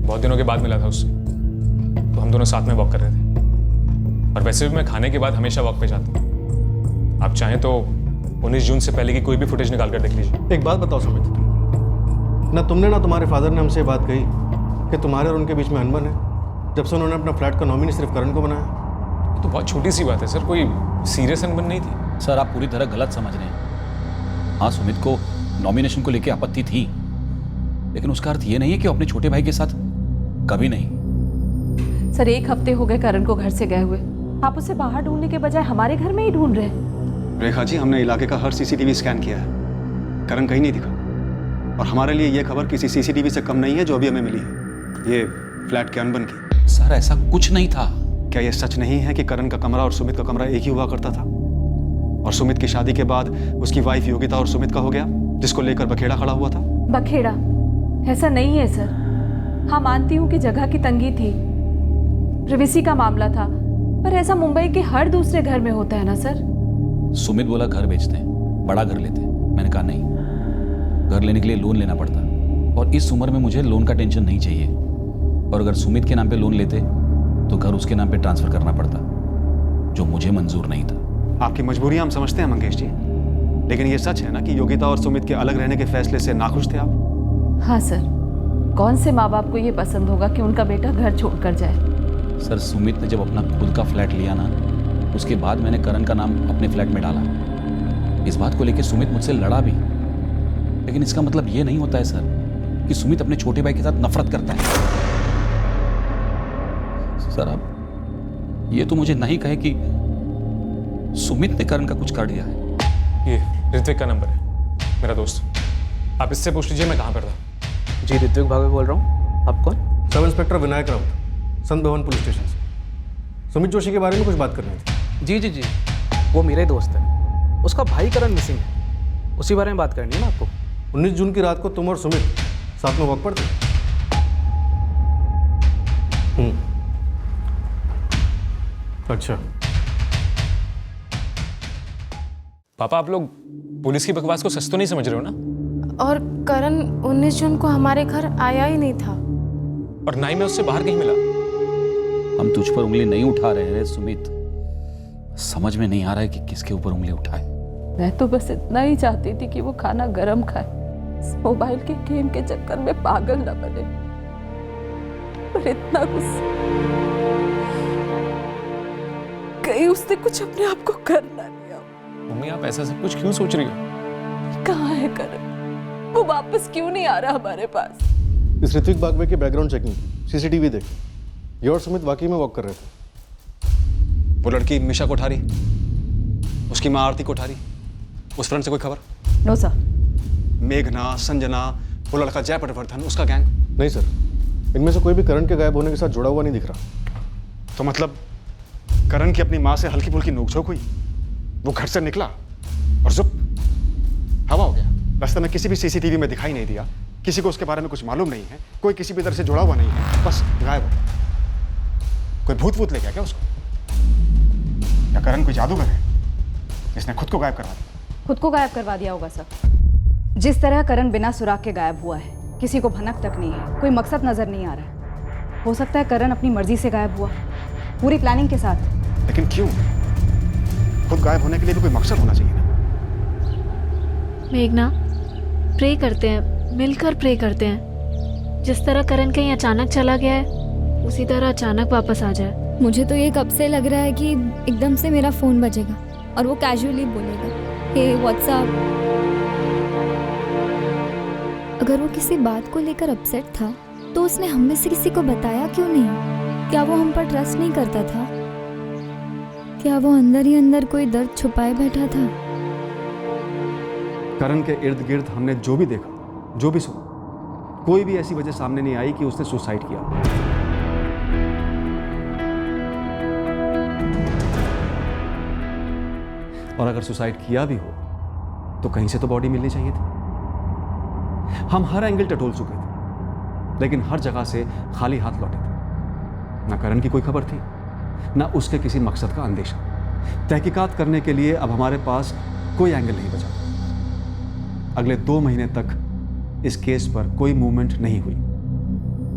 Speaker 9: बहुत दिनों के बाद मिला था उससे, तो हम दोनों साथ में वॉक कर रहे थे। और वैसे भी मैं खाने के बाद हमेशा वॉक पे जाता हूँ। आप चाहें तो 19 जून से पहले की कोई भी फुटेज निकाल कर देख लीजिए।
Speaker 19: एक बात बताओ सुमित, ना तुमने ना तुम्हारे फादर ने हमसे बात कही कि तुम्हारे और उनके बीच में अनबन है, जब से उन्होंने अपना फ्लैट का नॉमिनी सिर्फ करण को बनाया?
Speaker 9: ये तो बहुत छोटी सी बात है सर, कोई सीरियस अनबन नहीं थी।
Speaker 3: सर आप पूरी तरह गलत समझ रहे हैं। हाँ, सुमित को नॉमिनेशन को लेकर आपत्ति थी, लेकिन उसका अर्थ ये नहीं है कि अपने छोटे भाई के साथ कभी नहीं।
Speaker 5: सर 1 हफ्ते हो गए करण को घर से गए हुए। आप उसे बाहर ढूंढने के बजाय हमारे घर में ही ढूंढ रहे हैं।
Speaker 2: रेखा जी, हमने इलाके का हर सीसीटीवी स्कैन किया है, करण कहीं नहीं दिखा। और हमारे लिए यह खबर किसी सीसीटीवी से कम नहीं है जो अभी हमें मिली है, ये फ्लैट के अनबन की।
Speaker 3: सर ऐसा कुछ नहीं था।
Speaker 2: क्या यह सच नहीं है कि करण का कमरा और सुमित का कमरा एक ही हुआ करता था, और सुमित की शादी के बाद उसकी वाइफ योगिता और सुमित का हो गया, जिसको लेकर बखेड़ा खड़ा हुआ था?
Speaker 5: बखेड़ा? ऐसा नहीं है सर। हाँ मानती हूँ कि जगह की तंगी थी, प्रिवेसी का मामला था, पर ऐसा मुंबई के हर दूसरे घर में होता है ना सर।
Speaker 3: सुमित बोला घर बेचते हैं, बड़ा घर लेते हैं। मैंने कहा नहीं, घर लेने के लिए लोन लेना पड़ता, और इस उम्र में मुझे लोन का टेंशन नहीं चाहिए। और अगर सुमित के नाम पे लोन लेते तो घर उसके नाम पे ट्रांसफर करना पड़ता, जो मुझे मंजूर नहीं था।
Speaker 2: आपकी मजबूरियां हम समझते हैं मंगेश जी, लेकिन ये सच है ना कि योगिता और सुमित के अलग रहने के फैसले से नाखुश थे आप?
Speaker 5: हाँ सर, कौन से माँ बाप को ये पसंद होगा कि उनका बेटा घर छोड़कर जाए?
Speaker 3: सर सुमित ने जब अपना खुद का फ्लैट लिया ना, उसके बाद मैंने करण का नाम अपने फ्लैट में डाला। इस बात को लेकर सुमित मुझसे लड़ा भी, लेकिन इसका मतलब ये नहीं होता है सर कि सुमित अपने छोटे भाई के साथ नफरत करता है। सर आप ये तो मुझे नहीं कहे कि सुमित ने करण का कुछ कर दिया है।
Speaker 9: ये ऋत्विक का नंबर है, मेरा दोस्त। आप इससे पूछ लीजिए मैं कहाँ पर था।
Speaker 13: जी ऋत्विक भावे बोल रहा हूँ। आप कौन?
Speaker 19: सब इंस्पेक्टर विनायक राउत, संत भवन पुलिस स्टेशन से। सुमित जोशी के बारे में कुछ बात करनी थी।
Speaker 13: जी जी जी, वो मेरा ही दोस्त है। उसका भाई करण मिसिंग है, उसी बारे में बात करनी है ना आपको।
Speaker 19: 19 जून की रात को तुम और सुमित साथ में वॉक पर थे? अच्छा।
Speaker 9: पापा आप लोग पुलिस की बकवास को सच तो नहीं समझ रहे हो ना?
Speaker 16: और करण 19 जून को हमारे घर आया ही नहीं था,
Speaker 9: और ना ही मैं उससे बाहर कहीं मिला।
Speaker 3: हम तुझ पर उंगली नहीं उठा रहे हैं सुमित, समझ में नहीं आ रहा है कि किसके ऊपर उंगली उठाए।
Speaker 5: मैं तो बस इतना ही चाहती थी कि वो खाना गरम खाए, इस मोबाइल के गेम के चक्कर में पागल न बने। पर इतना गुस्सा, कहीं उसने कुछ अपने आप को करना लिया।
Speaker 9: मम्मी आप ऐसा सब कुछ क्यों सोच रही हो?
Speaker 5: कहाँ है करण? वो वापस क्यों नहीं आ रहा हमारे पास?
Speaker 19: इस ऋत्विक बागवे की बैकग्राउंड चेकिंग, सीसीटीवी देख, ये और सुमित वाकई में वॉक कर रहे थे।
Speaker 2: वो लड़की मिशा कोठारी, उसकी माँ आरती कोठारी, उस फ्रंट से कोई खबर?
Speaker 5: No sir.
Speaker 2: मेघना, संजना, वो लड़का जय पटवर्धन, उसका गैंग?
Speaker 19: नहीं सर, इनमें से कोई भी करण के गायब होने के साथ जुड़ा हुआ नहीं दिख रहा।
Speaker 2: तो मतलब करण की अपनी माँ से हल्की फुल्की नोकझोंक हुई, वो घर से निकला और जुप हवा हो गया। रास्ते में किसी भी सीसीटीवी में दिखाई नहीं दिया, किसी को उसके बारे में कुछ मालूम नहीं है, कोई किसी भी तरह से जुड़ा हुआ नहीं है, बस गायब हो गया। कोई भूत ले गया क्या उसको? या करण कोई जादूगर है जिसने खुद को गायब करवा दिया?
Speaker 5: खुद को गायब करवा दिया होगा सर। जिस तरह करण बिना सुराग के गायब हुआ है, किसी को भनक तक नहीं है, कोई मकसद नजर नहीं आ रहा है। हो सकता है करण अपनी मर्जी से गायब हुआ, पूरी प्लानिंग के साथ।
Speaker 2: लेकिन क्यों? खुद गायब होने के लिए भी कोई मकसद होना चाहिए ना।
Speaker 10: मेघना, प्रे करते हैं, मिलकर प्रे करते हैं। जिस तरह करण कहीं अचानक चला गया है, उसी तरह अचानक वापस आ जाए।
Speaker 1: मुझे तो ये कब से लग रहा है कि एकदम से मेरा फ़ोन बजेगा और वो कैजुअली बोलेगा, हे व्हाट्सअप। अगर वो किसी बात को लेकर अपसेट था तो उसने हम में से किसी को बताया क्यों नहीं? क्या वो हम पर ट्रस्ट नहीं करता था? क्या वो अंदर ही अंदर कोई दर्द छुपाए बैठा था?
Speaker 2: करण के इर्द गिर्द हमने जो भी देखा, जो भी सुना, कोई भी ऐसी वजह सामने नहीं आई कि उसने सुसाइड किया। और अगर सुसाइड किया भी हो तो कहीं से तो बॉडी मिलनी चाहिए थी। हम हर एंगल टटोल चुके थे, लेकिन हर जगह से खाली हाथ लौटे थे। ना करण की कोई खबर थी, ना उसके किसी मकसद का अंदेशा। तहकीकात करने के लिए अब हमारे पास कोई एंगल नहीं बचा। अगले 2 महीने तक इस केस पर कोई मूवमेंट नहीं हुई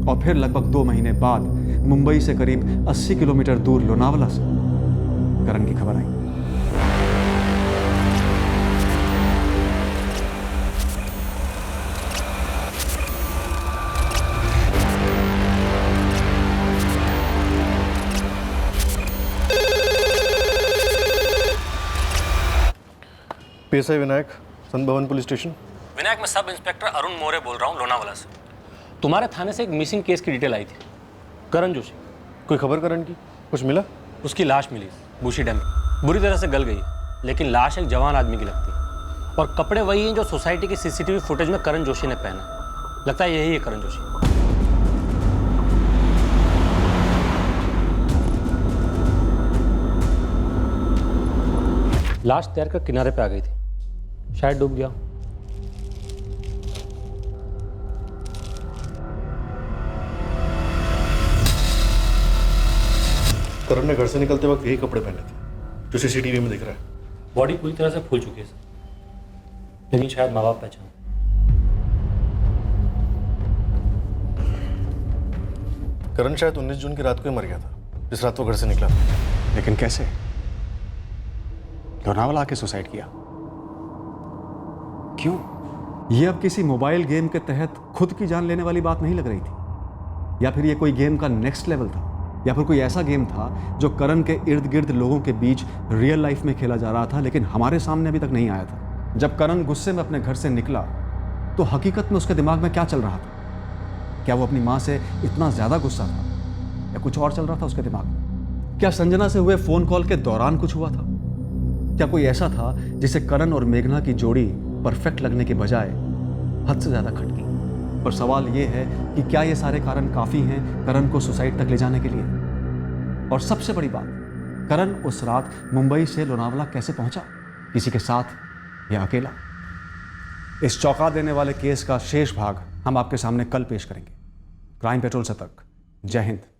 Speaker 2: और फिर लगभग 2 महीने बाद मुंबई से करीब 80 किलोमीटर दूर लोनावला से करण की खबर आई।
Speaker 19: PSI विनायक, सन भवन पुलिस स्टेशन।
Speaker 4: विनायक, मैं सब इंस्पेक्टर अरुण मोरे बोल रहा हूँ लोनावाला से। तुम्हारे थाने से एक मिसिंग केस की डिटेल आई थी, करण जोशी।
Speaker 19: कोई खबर करण की? कुछ मिला?
Speaker 4: उसकी लाश मिली बूशी डैम में, बुरी तरह से गल गई, लेकिन लाश एक जवान आदमी की लगती है और कपड़े वही हैं जो सोसाइटी की CCTV फुटेज में करण जोशी ने पहना। लगता है यही है करण जोशी। लाश तैरकर किनारे पे आ गई थी, शायद डूब गया।
Speaker 19: करण ने घर से निकलते वक्त यही कपड़े पहने थे जो CCTV में दिख रहा है।
Speaker 4: बॉडी पूरी तरह से फूल चुकी है सर, लेकिन शायद माँ बाप पहचान।
Speaker 19: करण शायद 19 जून की रात को ही मर गया था, जिस रात वो घर से निकला था।
Speaker 2: लेकिन कैसे? लोनावला आके सुसाइड किया? क्यों? ये अब किसी मोबाइल गेम के तहत खुद की जान लेने वाली बात नहीं लग रही थी, या फिर ये कोई गेम का नेक्स्ट लेवल था, या फिर कोई ऐसा गेम था जो करण के इर्द गिर्द लोगों के बीच रियल लाइफ में खेला जा रहा था, लेकिन हमारे सामने अभी तक नहीं आया था। जब करण गुस्से में अपने घर से निकला तो हकीकत में उसके दिमाग में क्या चल रहा था? क्या वो अपनी माँ से इतना ज़्यादा गुस्सा था, या कुछ और चल रहा था उसके दिमाग में? क्या संजना से हुए फ़ोन कॉल के दौरान कुछ हुआ था? क्या कोई ऐसा था जिसे करण और मेघना की जोड़ी परफेक्ट लगने के बजाय हद से ज़्यादा खटकी? पर सवाल ये है कि क्या ये सारे कारण काफ़ी हैं करण को सुसाइड तक ले जाने के लिए? और सबसे बड़ी बात, करण उस रात मुंबई से लोनावला कैसे पहुंचा? किसी के साथ या अकेला? इस चौंका देने वाले केस का शेष भाग हम आपके सामने कल पेश करेंगे। क्राइम पेट्रोल से तक, जय हिंद।